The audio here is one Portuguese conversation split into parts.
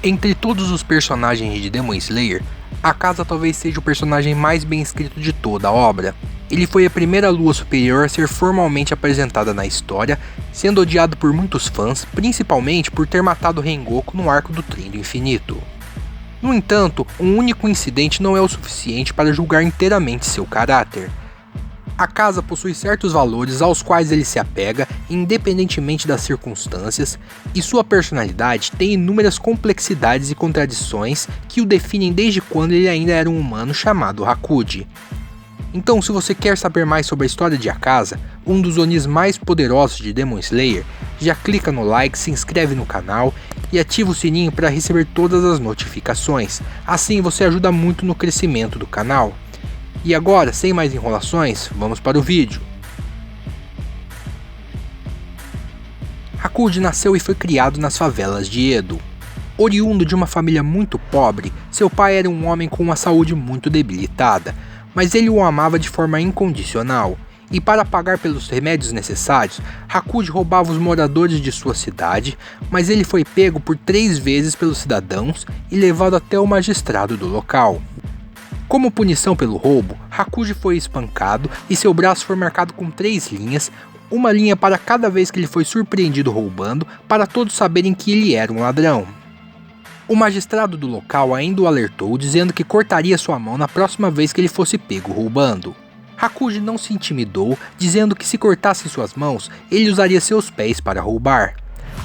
Entre todos os personagens de Demon Slayer, Akaza talvez seja o personagem mais bem escrito de toda a obra. Ele foi a primeira lua superior a ser formalmente apresentada na história, sendo odiado por muitos fãs, principalmente por ter matado Rengoku no arco do Trem do Infinito. No entanto, um único incidente não é o suficiente para julgar inteiramente seu caráter. Akaza possui certos valores aos quais ele se apega, independentemente das circunstâncias, e sua personalidade tem inúmeras complexidades e contradições que o definem desde quando ele ainda era um humano chamado Hakuji. Então, se você quer saber mais sobre a história de Akaza, um dos Onis mais poderosos de Demon Slayer, já clica no like, se inscreve no canal e ativa o sininho para receber todas as notificações, assim você ajuda muito no crescimento do canal. E agora, sem mais enrolações, vamos para o vídeo. Hakuji nasceu e foi criado nas favelas de Edo. Oriundo de uma família muito pobre, seu pai era um homem com uma saúde muito debilitada, mas ele o amava de forma incondicional, e para pagar pelos remédios necessários, Hakuji roubava os moradores de sua cidade, mas ele foi pego por 3 vezes pelos cidadãos e levado até o magistrado do local. Como punição pelo roubo, Hakuji foi espancado e seu braço foi marcado com 3 linhas, uma linha para cada vez que ele foi surpreendido roubando, para todos saberem que ele era um ladrão. O magistrado do local ainda o alertou, dizendo que cortaria sua mão na próxima vez que ele fosse pego roubando. Hakuji não se intimidou, dizendo que se cortassem suas mãos, ele usaria seus pés para roubar.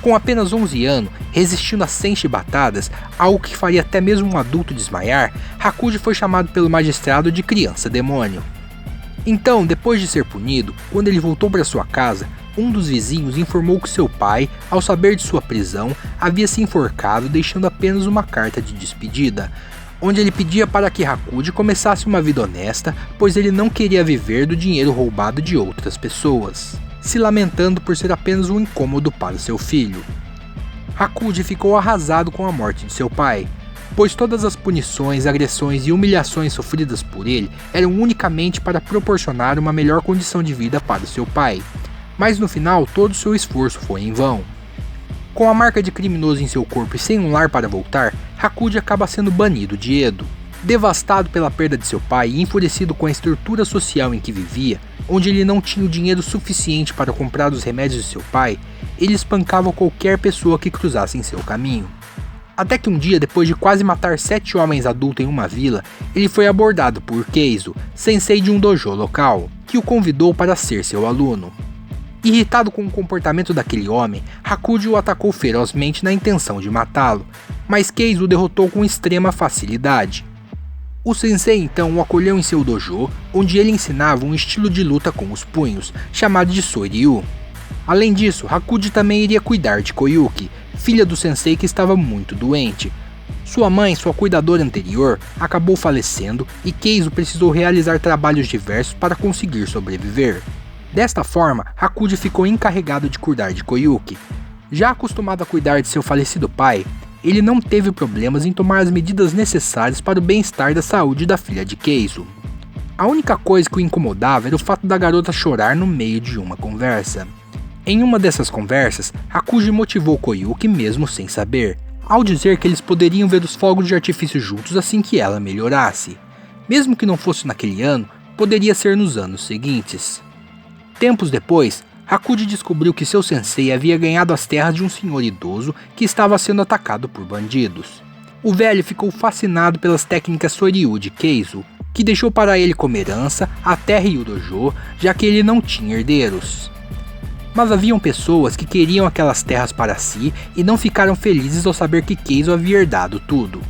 Com apenas 11 anos, resistindo a 100 chibatadas, algo que faria até mesmo um adulto desmaiar, Hakuji foi chamado pelo magistrado de criança demônio. Então, depois de ser punido, quando ele voltou para sua casa, um dos vizinhos informou que seu pai, ao saber de sua prisão, havia se enforcado, deixando apenas uma carta de despedida, onde ele pedia para que Hakuji começasse uma vida honesta, pois ele não queria viver do dinheiro roubado de outras pessoas, se lamentando por ser apenas um incômodo para seu filho. Hakuji ficou arrasado com a morte de seu pai, pois todas as punições, agressões e humilhações sofridas por ele eram unicamente para proporcionar uma melhor condição de vida para seu pai, mas no final todo seu esforço foi em vão. Com a marca de criminoso em seu corpo e sem um lar para voltar, Hakuji acaba sendo banido de Edo. Devastado pela perda de seu pai e enfurecido com a estrutura social em que vivia, onde ele não tinha o dinheiro suficiente para comprar os remédios de seu pai, ele espancava qualquer pessoa que cruzasse em seu caminho. Até que um dia, depois de quase matar 7 homens adultos em uma vila, ele foi abordado por Keizo, sensei de um dojo local, que o convidou para ser seu aluno. Irritado com o comportamento daquele homem, Hakuji o atacou ferozmente na intenção de matá-lo, mas Keizo o derrotou com extrema facilidade. O sensei então o acolheu em seu dojo, onde ele ensinava um estilo de luta com os punhos, chamado de Soryu. Além disso, Hakuji também iria cuidar de Koyuki, filha do sensei que estava muito doente. Sua mãe, sua cuidadora anterior, acabou falecendo e Keizo precisou realizar trabalhos diversos para conseguir sobreviver. Desta forma, Hakuji ficou encarregado de cuidar de Koyuki. Já acostumado a cuidar de seu falecido pai, ele não teve problemas em tomar as medidas necessárias para o bem-estar da saúde da filha de Keizo. A única coisa que o incomodava era o fato da garota chorar no meio de uma conversa. Em uma dessas conversas, Hakuji motivou Koyuki mesmo sem saber, ao dizer que eles poderiam ver os fogos de artifício juntos assim que ela melhorasse. Mesmo que não fosse naquele ano, poderia ser nos anos seguintes. Tempos depois, Hakuji descobriu que seu sensei havia ganhado as terras de um senhor idoso que estava sendo atacado por bandidos. O velho ficou fascinado pelas técnicas Soryu de Keizo, que deixou para ele como herança a terra e o dojo, já que ele não tinha herdeiros. Mas haviam pessoas que queriam aquelas terras para si e não ficaram felizes ao saber que Keizo havia herdado tudo.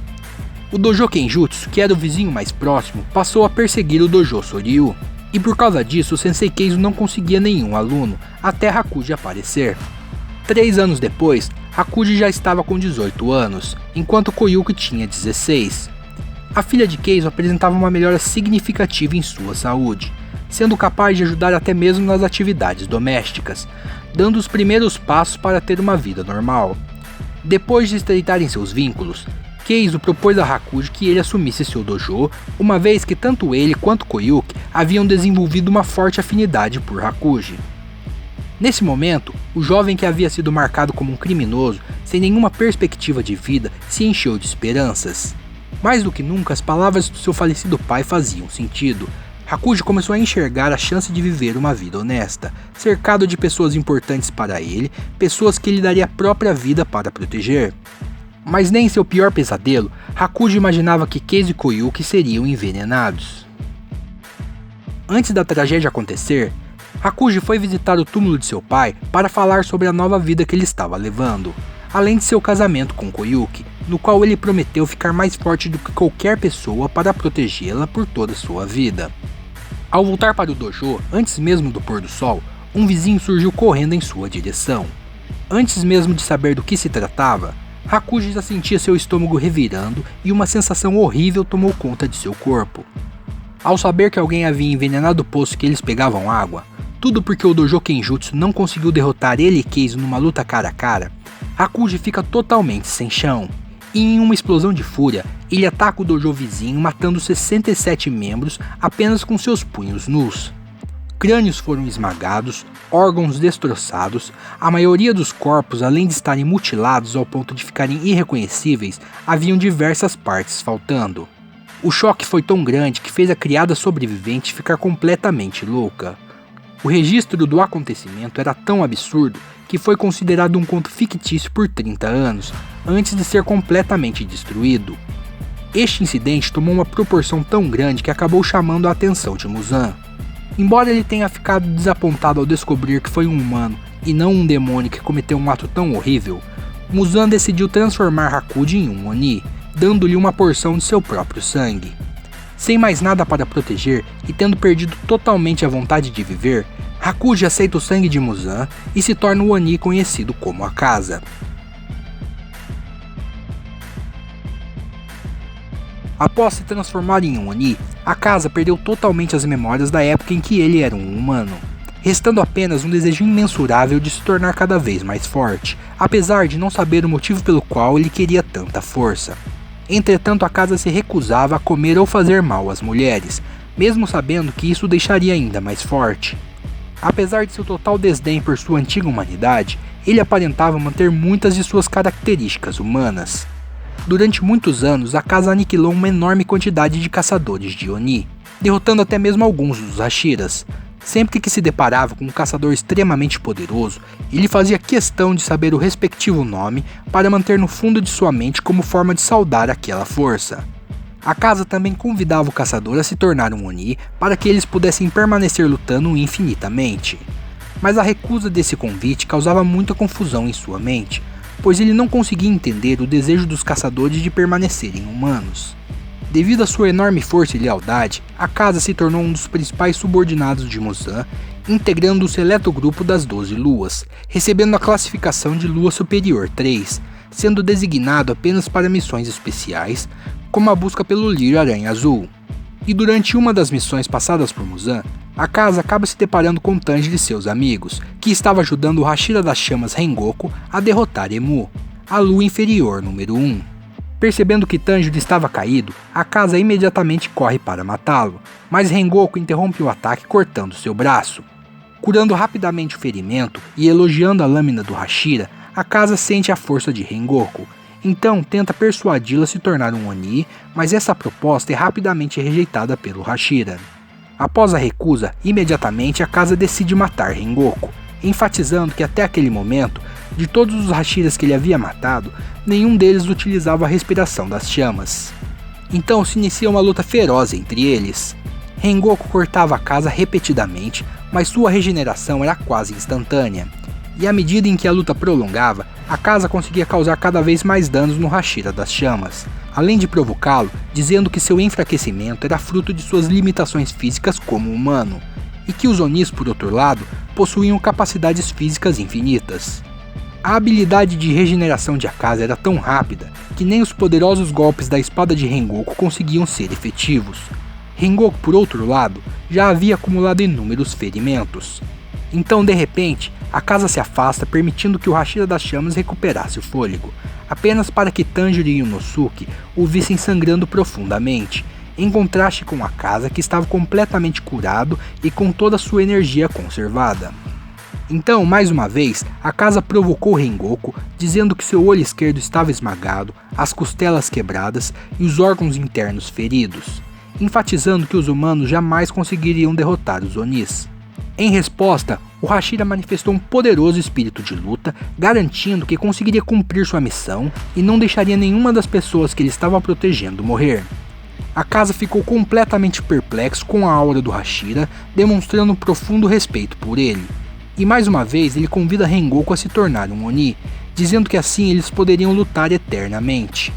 O dojo Kenjutsu, que era o vizinho mais próximo, passou a perseguir o dojo Soryu. E por causa disso, o sensei Keizo não conseguia nenhum aluno, até Hakuji aparecer. 3 anos depois, Hakuji já estava com 18 anos, enquanto Koyuki tinha 16. A filha de Keizo apresentava uma melhora significativa em sua saúde, sendo capaz de ajudar até mesmo nas atividades domésticas, dando os primeiros passos para ter uma vida normal. Depois de estreitarem seus vínculos, Keizo propôs a Hakuji que ele assumisse seu dojo, uma vez que tanto ele quanto Koyuki haviam desenvolvido uma forte afinidade por Hakuji. Nesse momento, o jovem que havia sido marcado como um criminoso, sem nenhuma perspectiva de vida, se encheu de esperanças. Mais do que nunca, as palavras do seu falecido pai faziam sentido. Hakuji começou a enxergar a chance de viver uma vida honesta, cercado de pessoas importantes para ele, pessoas que ele daria a própria vida para proteger. Mas nem em seu pior pesadelo, Hakuji imaginava que Keizo e Koyuki seriam envenenados. Antes da tragédia acontecer, Hakuji foi visitar o túmulo de seu pai para falar sobre a nova vida que ele estava levando, além de seu casamento com Koyuki, no qual ele prometeu ficar mais forte do que qualquer pessoa para protegê-la por toda a sua vida. Ao voltar para o dojo, antes mesmo do pôr do sol, um vizinho surgiu correndo em sua direção. Antes mesmo de saber do que se tratava, Hakuji já sentia seu estômago revirando e uma sensação horrível tomou conta de seu corpo. Ao saber que alguém havia envenenado o poço que eles pegavam água, tudo porque o dojo Kenjutsu não conseguiu derrotar ele e Keizo numa luta cara a cara, Hakuji fica totalmente sem chão. E em uma explosão de fúria, ele ataca o dojo vizinho, matando 67 membros apenas com seus punhos nus. Crânios foram esmagados, órgãos destroçados, a maioria dos corpos, além de estarem mutilados ao ponto de ficarem irreconhecíveis, haviam diversas partes faltando. O choque foi tão grande que fez a criada sobrevivente ficar completamente louca. O registro do acontecimento era tão absurdo que foi considerado um conto fictício por 30 anos, antes de ser completamente destruído. Este incidente tomou uma proporção tão grande que acabou chamando a atenção de Muzan. Embora ele tenha ficado desapontado ao descobrir que foi um humano e não um demônio que cometeu um ato tão horrível, Muzan decidiu transformar Hakuji em um Oni, dando-lhe uma porção de seu próprio sangue. Sem mais nada para proteger e tendo perdido totalmente a vontade de viver, Hakuji aceita o sangue de Muzan e se torna o Oni conhecido como Akaza. Após se transformar em um Oni, Akaza perdeu totalmente as memórias da época em que ele era um humano, restando apenas um desejo imensurável de se tornar cada vez mais forte, apesar de não saber o motivo pelo qual ele queria tanta força. Entretanto, Akaza se recusava a comer ou fazer mal às mulheres, mesmo sabendo que isso o deixaria ainda mais forte. Apesar de seu total desdém por sua antiga humanidade, ele aparentava manter muitas de suas características humanas. Durante muitos anos, Akaza aniquilou uma enorme quantidade de caçadores de Oni, derrotando até mesmo alguns dos Hashiras. Sempre que se deparava com um caçador extremamente poderoso, ele fazia questão de saber o respectivo nome para manter no fundo de sua mente como forma de saudar aquela força. Akaza também convidava o caçador a se tornar um Oni para que eles pudessem permanecer lutando infinitamente. Mas a recusa desse convite causava muita confusão em sua mente, pois ele não conseguia entender o desejo dos caçadores de permanecerem humanos. Devido à sua enorme força e lealdade, Akaza se tornou um dos principais subordinados de Muzan, integrando o seleto grupo das 12 luas, recebendo a classificação de Lua Superior 3, sendo designado apenas para missões especiais, como a busca pelo Lírio Aranha Azul. E durante uma das missões passadas por Muzan, Akaza acaba se deparando com Tanjiro e seus amigos, que estava ajudando o Hashira das Chamas Rengoku a derrotar Emu, a lua inferior número 1. Percebendo que Tanjiro estava caído, Akaza imediatamente corre para matá-lo, mas Rengoku interrompe o ataque cortando seu braço. Curando rapidamente o ferimento e elogiando a lâmina do Hashira, Akaza sente a força de Rengoku, então tenta persuadi-la a se tornar um Oni, mas essa proposta é rapidamente rejeitada pelo Hashira. Após a recusa, imediatamente Akaza decide matar Rengoku, enfatizando que até aquele momento, de todos os Hashiras que ele havia matado, nenhum deles utilizava a respiração das chamas. Então se inicia uma luta feroz entre eles. Rengoku cortava Akaza repetidamente, mas sua regeneração era quase instantânea. E à medida em que a luta prolongava, Akaza conseguia causar cada vez mais danos no Hashira das Chamas, além de provocá-lo, dizendo que seu enfraquecimento era fruto de suas limitações físicas como humano, e que os Onis, por outro lado, possuíam capacidades físicas infinitas. A habilidade de regeneração de Akaza era tão rápida que nem os poderosos golpes da espada de Rengoku conseguiam ser efetivos. Rengoku, por outro lado, já havia acumulado inúmeros ferimentos. Então, de repente, Akaza se afasta, permitindo que o Hashira das Chamas recuperasse o fôlego, apenas para que Tanjiro e Inosuke o vissem sangrando profundamente, em contraste com Akaza, que estava completamente curado e com toda a sua energia conservada. Então, mais uma vez, a casa provocou Rengoku, dizendo que seu olho esquerdo estava esmagado, as costelas quebradas e os órgãos internos feridos, enfatizando que os humanos jamais conseguiriam derrotar os Onis. Em resposta, o Hashira manifestou um poderoso espírito de luta, garantindo que conseguiria cumprir sua missão e não deixaria nenhuma das pessoas que ele estava protegendo morrer. A casa ficou completamente perplexo com a aura do Hashira, demonstrando um profundo respeito por ele. E mais uma vez ele convida Rengoku a se tornar um Oni, dizendo que assim eles poderiam lutar eternamente.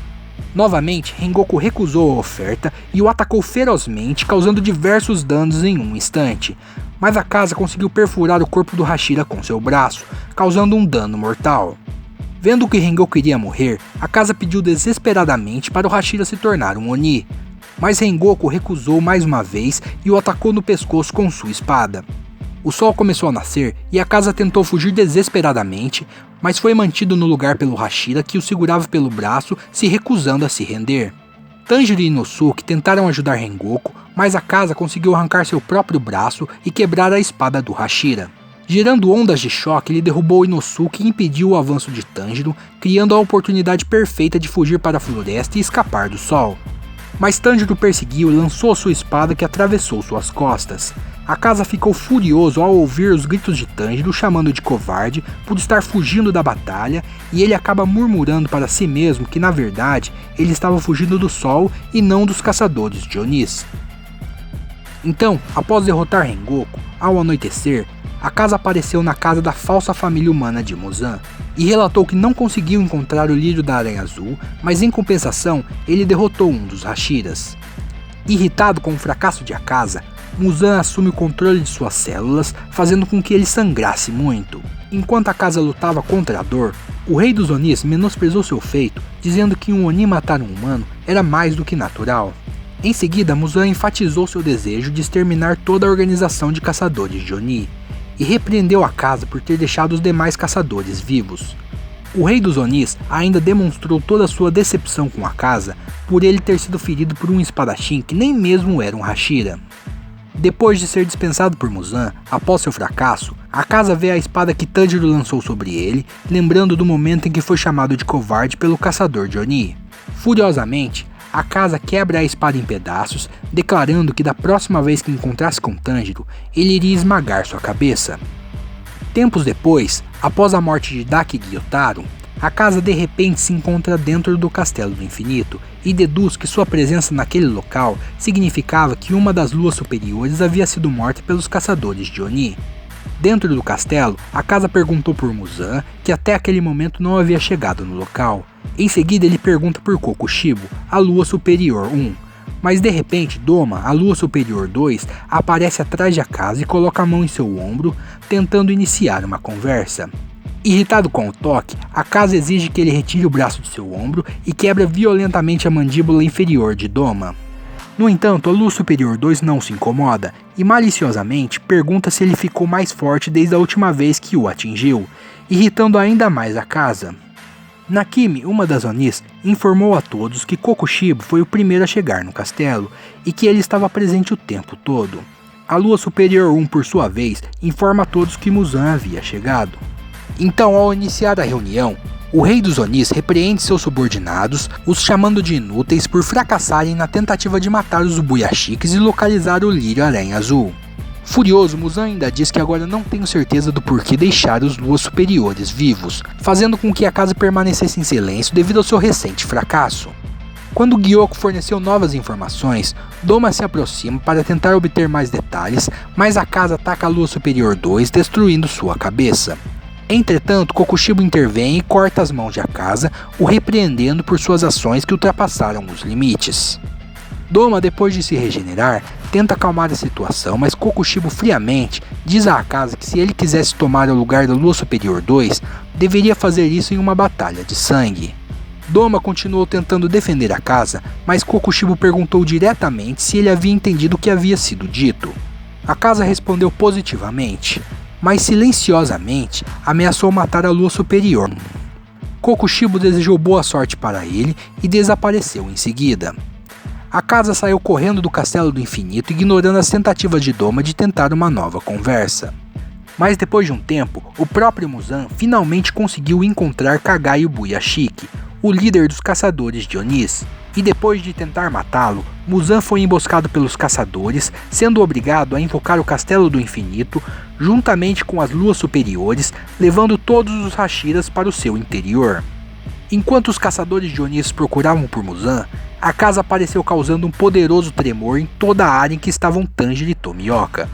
Novamente, Rengoku recusou a oferta e o atacou ferozmente, causando diversos danos em um instante. Mas a casa conseguiu perfurar o corpo do Hashira com seu braço, causando um dano mortal. Vendo que Rengoku iria morrer, a casa pediu desesperadamente para o Hashira se tornar um Oni. Mas Rengoku recusou mais uma vez e o atacou no pescoço com sua espada. O sol começou a nascer e a casa tentou fugir desesperadamente, mas foi mantido no lugar pelo Hashira, que o segurava pelo braço, se recusando a se render. Tanjiro e Inosuke tentaram ajudar Rengoku, mas a casa conseguiu arrancar seu próprio braço e quebrar a espada do Hashira. Gerando ondas de choque, ele derrubou Inosuke e impediu o avanço de Tanjiro, criando a oportunidade perfeita de fugir para a floresta e escapar do sol. Mas Tanjiro perseguiu e lançou sua espada, que atravessou suas costas. A casa ficou furioso ao ouvir os gritos de Tanjiro, chamando de covarde por estar fugindo da batalha, e ele acaba murmurando para si mesmo que na verdade ele estava fugindo do sol e não dos caçadores de Onis. Então, após derrotar Rengoku, ao anoitecer, a casa apareceu na casa da falsa família humana de Muzan e relatou que não conseguiu encontrar o lírio da Aranha Azul, mas em compensação ele derrotou um dos Hashiras. Irritado com o fracasso de Akaza, Muzan assume o controle de suas células, fazendo com que ele sangrasse muito. Enquanto a casa lutava contra a dor, o rei dos Onis menosprezou seu feito, dizendo que um Oni matar um humano era mais do que natural. Em seguida, Muzan enfatizou seu desejo de exterminar toda a organização de caçadores de Oni, e repreendeu a casa por ter deixado os demais caçadores vivos. O rei dos Onis ainda demonstrou toda a sua decepção com a casa por ele ter sido ferido por um espadachim que nem mesmo era um Hashira. Depois de ser dispensado por Muzan, após seu fracasso, a casa vê a espada que Tanjiro lançou sobre ele, lembrando do momento em que foi chamado de covarde pelo caçador de Oni. Furiosamente, a casa quebra a espada em pedaços, declarando que da próxima vez que encontrasse com Tanjiro, ele iria esmagar sua cabeça. Tempos depois, após a morte de Daki Gyotaro, a casa de repente se encontra dentro do Castelo do Infinito e deduz que sua presença naquele local significava que uma das luas superiores havia sido morta pelos caçadores de Oni. Dentro do castelo, a casa perguntou por Muzan, que até aquele momento não havia chegado no local. Em seguida ele pergunta por Kokushibo, a lua superior 1. Mas de repente Doma, a lua superior 2, aparece atrás da casa e coloca a mão em seu ombro, tentando iniciar uma conversa. Irritado com o toque, a casa exige que ele retire o braço de seu ombro e quebra violentamente a mandíbula inferior de Doma. No entanto, a lua superior 2 não se incomoda e maliciosamente pergunta se ele ficou mais forte desde a última vez que o atingiu, irritando ainda mais a casa. Nakimi, uma das Onis, informou a todos que Kokushibo foi o primeiro a chegar no castelo e que ele estava presente o tempo todo. A lua superior 1, por sua vez, informa a todos que Muzan havia chegado. Então, ao iniciar a reunião, o rei dos Onis repreende seus subordinados, os chamando de inúteis por fracassarem na tentativa de matar os Ubuyashiks e localizar o lírio Aranha Azul. Furioso, Muzan ainda diz que agora não tem certeza do porquê deixar os luas superiores vivos, fazendo com que a casa permanecesse em silêncio devido ao seu recente fracasso. Quando Gyoko forneceu novas informações, Doma se aproxima para tentar obter mais detalhes, mas a casa ataca a lua superior 2, destruindo sua cabeça. Entretanto, Kokushibo intervém e corta as mãos de Akaza, o repreendendo por suas ações que ultrapassaram os limites. Doma, depois de se regenerar, tenta acalmar a situação, mas Kokushibo friamente diz a Akaza que se ele quisesse tomar o lugar da Lua Superior 2, deveria fazer isso em uma batalha de sangue. Doma continuou tentando defender Akaza, mas Kokushibo perguntou diretamente se ele havia entendido o que havia sido dito. Akaza respondeu positivamente, mas silenciosamente ameaçou matar a Lua Superior. Kokushibo desejou boa sorte para ele e desapareceu em seguida. A casa saiu correndo do Castelo do Infinito, ignorando as tentativas de Doma de tentar uma nova conversa. Mas depois de um tempo, o próprio Muzan finalmente conseguiu encontrar Kagayo Buyashiki, o líder dos caçadores de Onis. E depois de tentar matá-lo, Muzan foi emboscado pelos caçadores, sendo obrigado a invocar o Castelo do Infinito, juntamente com as luas superiores, levando todos os Hashiras para o seu interior. Enquanto os caçadores de Onis procuravam por Muzan, a casa apareceu causando um poderoso tremor em toda a área em que estavam Tanjiro e Tomioka,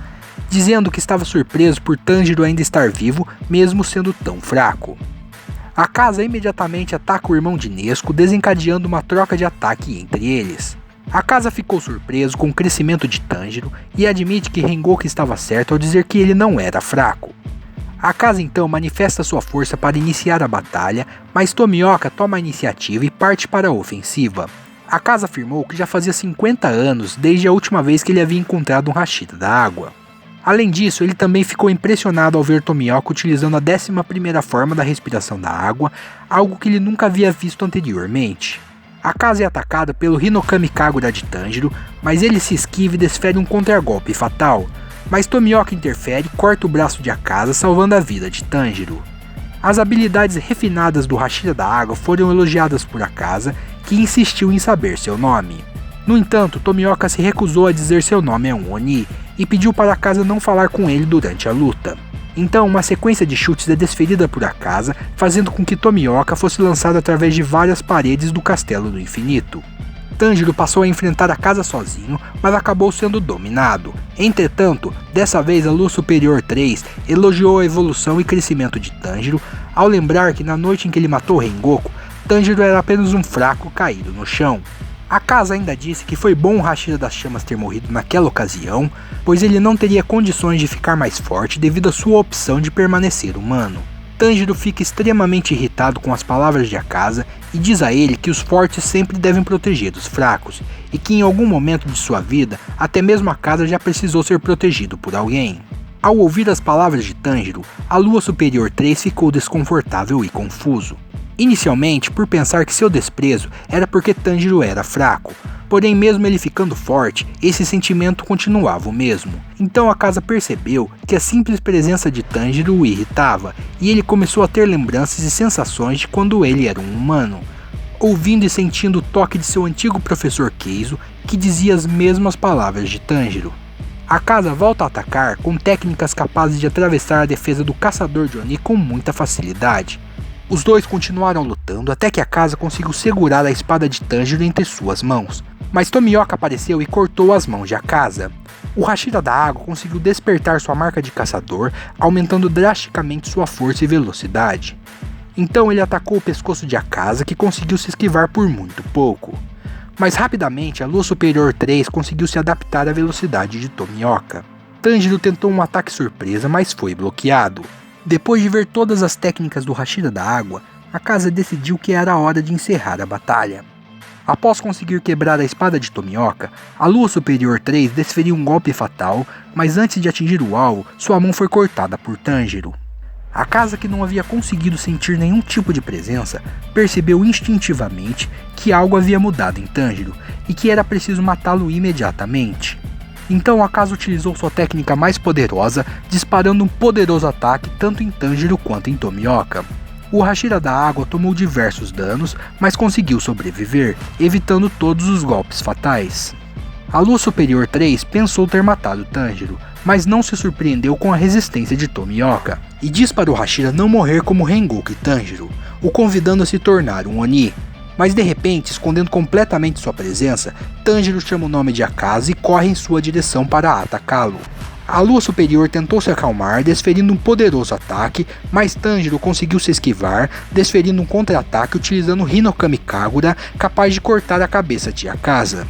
dizendo que estava surpreso por Tanjiro ainda estar vivo, mesmo sendo tão fraco. A casa imediatamente ataca o irmão de Nezuko, desencadeando uma troca de ataque entre eles. A casa ficou surpreso com o crescimento de Tanjiro e admite que Rengoku estava certo ao dizer que ele não era fraco. A casa então manifesta sua força para iniciar a batalha, mas Tomioka toma a iniciativa e parte para a ofensiva. A casa afirmou que já fazia 50 anos desde a última vez que ele havia encontrado um Hashira da água. Além disso, ele também ficou impressionado ao ver Tomioka utilizando a 11ª forma da respiração da água, algo que ele nunca havia visto anteriormente. A casa é atacada pelo Hinokami Kagura de Tanjiro, mas ele se esquiva e desfere um contragolpe fatal, mas Tomioka interfere e corta o braço de Akaza, salvando a vida de Tanjiro. As habilidades refinadas do Hashira da água foram elogiadas por Akaza, que insistiu em saber seu nome. No entanto, Tomioka se recusou a dizer seu nome a um Oni, e pediu para Akaza não falar com ele durante a luta. Então, uma sequência de chutes é desferida por Akaza, fazendo com que Tomioka fosse lançado através de várias paredes do Castelo do Infinito. Tanjiro passou a enfrentar Akaza sozinho, mas acabou sendo dominado. Entretanto, dessa vez a Lua Superior 3 elogiou a evolução e crescimento de Tanjiro, ao lembrar que na noite em que ele matou Rengoku, Tanjiro era apenas um fraco caído no chão. Akaza ainda disse que foi bom o Hashira das Chamas ter morrido naquela ocasião, pois ele não teria condições de ficar mais forte devido à sua opção de permanecer humano. Tanjiro fica extremamente irritado com as palavras de Akaza e diz a ele que os fortes sempre devem proteger os fracos, e que em algum momento de sua vida, até mesmo Akaza já precisou ser protegido por alguém. Ao ouvir as palavras de Tanjiro, a Lua Superior 3 ficou desconfortável e confuso. Inicialmente por pensar que seu desprezo era porque Tanjiro era fraco, porém mesmo ele ficando forte, esse sentimento continuava o mesmo. Então Akaza percebeu que a simples presença de Tanjiro o irritava, e ele começou a ter lembranças e sensações de quando ele era um humano, ouvindo e sentindo o toque de seu antigo professor Keizo, que dizia as mesmas palavras de Tanjiro. Akaza volta a atacar com técnicas capazes de atravessar a defesa do caçador de Oni com muita facilidade. Os dois continuaram lutando até que Akaza conseguiu segurar a espada de Tanjiro entre suas mãos, mas Tomioka apareceu e cortou as mãos de Akaza. O Hashira da água conseguiu despertar sua marca de caçador, aumentando drasticamente sua força e velocidade. Então ele atacou o pescoço de Akaza, que conseguiu se esquivar por muito pouco. Mas rapidamente a Lua Superior 3 conseguiu se adaptar à velocidade de Tomioka. Tanjiro tentou um ataque surpresa, mas foi bloqueado. Depois de ver todas as técnicas do Hashira da água, Akaza decidiu que era a hora de encerrar a batalha. Após conseguir quebrar a espada de Tomioka, a Lua Superior 3 desferiu um golpe fatal, mas antes de atingir o alvo, sua mão foi cortada por Tanjiro. Akaza, que não havia conseguido sentir nenhum tipo de presença, percebeu instintivamente que algo havia mudado em Tanjiro e que era preciso matá-lo imediatamente. Então Akaza utilizou sua técnica mais poderosa, disparando um poderoso ataque tanto em Tanjiro quanto em Tomioka. O Hashira da água tomou diversos danos, mas conseguiu sobreviver, evitando todos os golpes fatais. A Lua Superior 3 pensou ter matado Tanjiro, mas não se surpreendeu com a resistência de Tomioka, e diz para o Hashira não morrer como Rengoku e Tanjiro, o convidando a se tornar um Oni. Mas de repente, escondendo completamente sua presença, Tanjiro chama o nome de Akaza e corre em sua direção para atacá-lo. A Lua Superior tentou se acalmar, desferindo um poderoso ataque, mas Tanjiro conseguiu se esquivar, desferindo um contra-ataque utilizando Hinokami Kagura, capaz de cortar a cabeça de Akaza.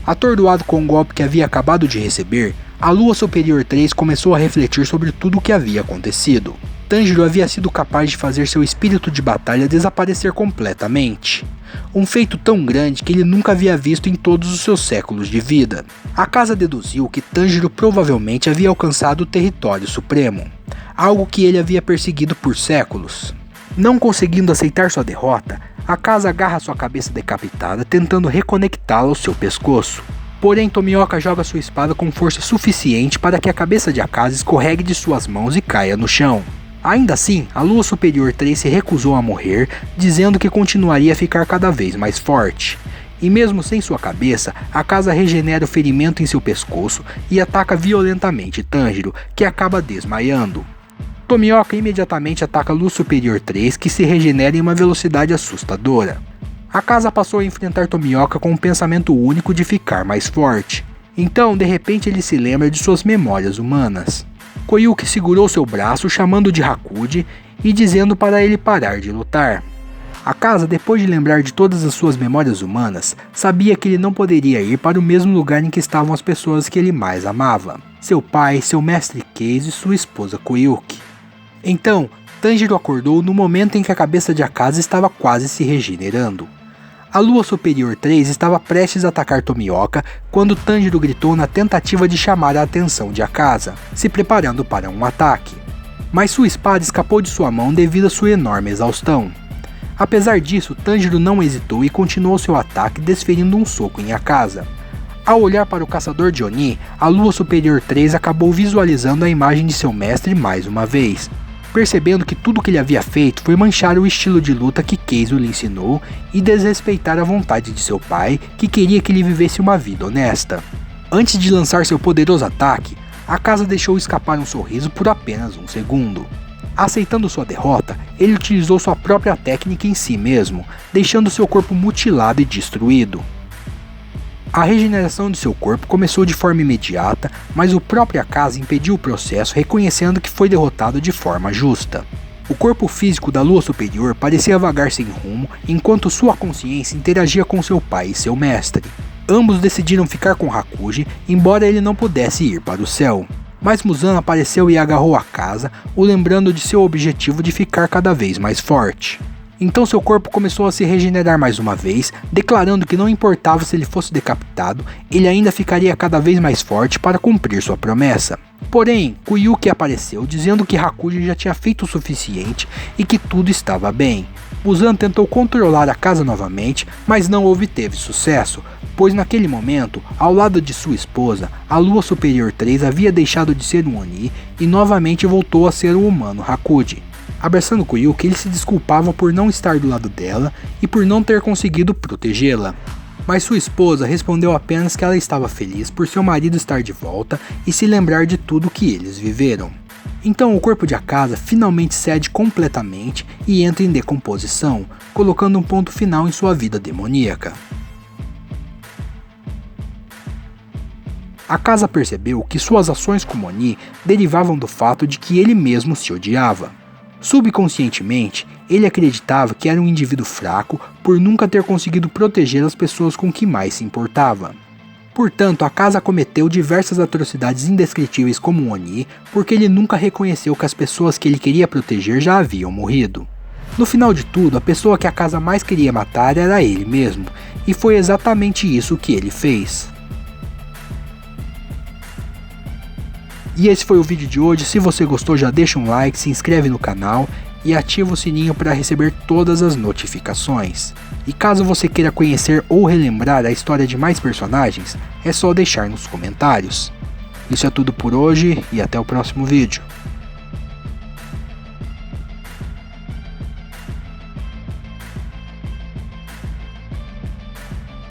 Atordoado com o golpe que havia acabado de receber, a Lua Superior 3 começou a refletir sobre tudo o que havia acontecido. Tanjiro havia sido capaz de fazer seu espírito de batalha desaparecer completamente. Um feito tão grande que ele nunca havia visto em todos os seus séculos de vida. Akaza deduziu que Tanjiro provavelmente havia alcançado o território supremo, algo que ele havia perseguido por séculos. Não conseguindo aceitar sua derrota, Akaza agarra sua cabeça decapitada, tentando reconectá-la ao seu pescoço. Porém, Tomioka joga sua espada com força suficiente para que a cabeça de Akaza escorregue de suas mãos e caia no chão. Ainda assim, a Lua Superior 3 se recusou a morrer, dizendo que continuaria a ficar cada vez mais forte. E mesmo sem sua cabeça, Akaza regenera o ferimento em seu pescoço e ataca violentamente Tanjiro, que acaba desmaiando. Tomioka imediatamente ataca a Lua Superior 3, que se regenera em uma velocidade assustadora. Akaza passou a enfrentar Tomioka com um pensamento único de ficar mais forte. Então, de repente, ele se lembra de suas memórias humanas. Koyuki segurou seu braço, chamando de Hakuji e dizendo para ele parar de lutar. Akaza, depois de lembrar de todas as suas memórias humanas, sabia que ele não poderia ir para o mesmo lugar em que estavam as pessoas que ele mais amava: seu pai, seu mestre Case e sua esposa Koyuki. Então, Tanjiro acordou no momento em que a cabeça de Akaza estava quase se regenerando. A Lua Superior 3 estava prestes a atacar Tomioka quando Tanjiro gritou na tentativa de chamar a atenção de Akaza, se preparando para um ataque. Mas sua espada escapou de sua mão devido à sua enorme exaustão. Apesar disso, Tanjiro não hesitou e continuou seu ataque, desferindo um soco em Akaza. Ao olhar para o caçador de Oni, a Lua Superior 3 acabou visualizando a imagem de seu mestre mais uma vez, percebendo que tudo que ele havia feito foi manchar o estilo de luta que Keizo lhe ensinou e desrespeitar a vontade de seu pai, que queria que ele vivesse uma vida honesta. Antes de lançar seu poderoso ataque, Akaza deixou escapar um sorriso por apenas um segundo. Aceitando sua derrota, ele utilizou sua própria técnica em si mesmo, deixando seu corpo mutilado e destruído. A regeneração de seu corpo começou de forma imediata, mas o próprio Akaza impediu o processo, reconhecendo que foi derrotado de forma justa. O corpo físico da Lua Superior parecia vagar sem rumo, enquanto sua consciência interagia com seu pai e seu mestre. Ambos decidiram ficar com Hakuji, embora ele não pudesse ir para o céu. Mas Muzan apareceu e agarrou Akaza, o lembrando de seu objetivo de ficar cada vez mais forte. Então seu corpo começou a se regenerar mais uma vez, declarando que não importava se ele fosse decapitado, ele ainda ficaria cada vez mais forte para cumprir sua promessa. Porém, Koyuki apareceu dizendo que Hakuji já tinha feito o suficiente e que tudo estava bem. Muzan tentou controlar Akaza novamente, mas não obteve sucesso, pois naquele momento, ao lado de sua esposa, a Lua Superior 3 havia deixado de ser um Oni e novamente voltou a ser o humano Hakuji. Abraçando Koyuki, ele se desculpava por não estar do lado dela e por não ter conseguido protegê-la. Mas sua esposa respondeu apenas que ela estava feliz por seu marido estar de volta e se lembrar de tudo que eles viveram. Então o corpo de Akaza finalmente cede completamente e entra em decomposição, colocando um ponto final em sua vida demoníaca. Akaza percebeu que suas ações como Oni derivavam do fato de que ele mesmo se odiava. Subconscientemente, ele acreditava que era um indivíduo fraco por nunca ter conseguido proteger as pessoas com que mais se importava. Portanto, Akaza cometeu diversas atrocidades indescritíveis como um Oni, porque ele nunca reconheceu que as pessoas que ele queria proteger já haviam morrido. No final de tudo, a pessoa que Akaza mais queria matar era ele mesmo, e foi exatamente isso que ele fez. E esse foi o vídeo de hoje. Se você gostou, já deixa um like, se inscreve no canal e ativa o sininho para receber todas as notificações. E caso você queira conhecer ou relembrar a história de mais personagens, é só deixar nos comentários. Isso é tudo por hoje e até o próximo vídeo.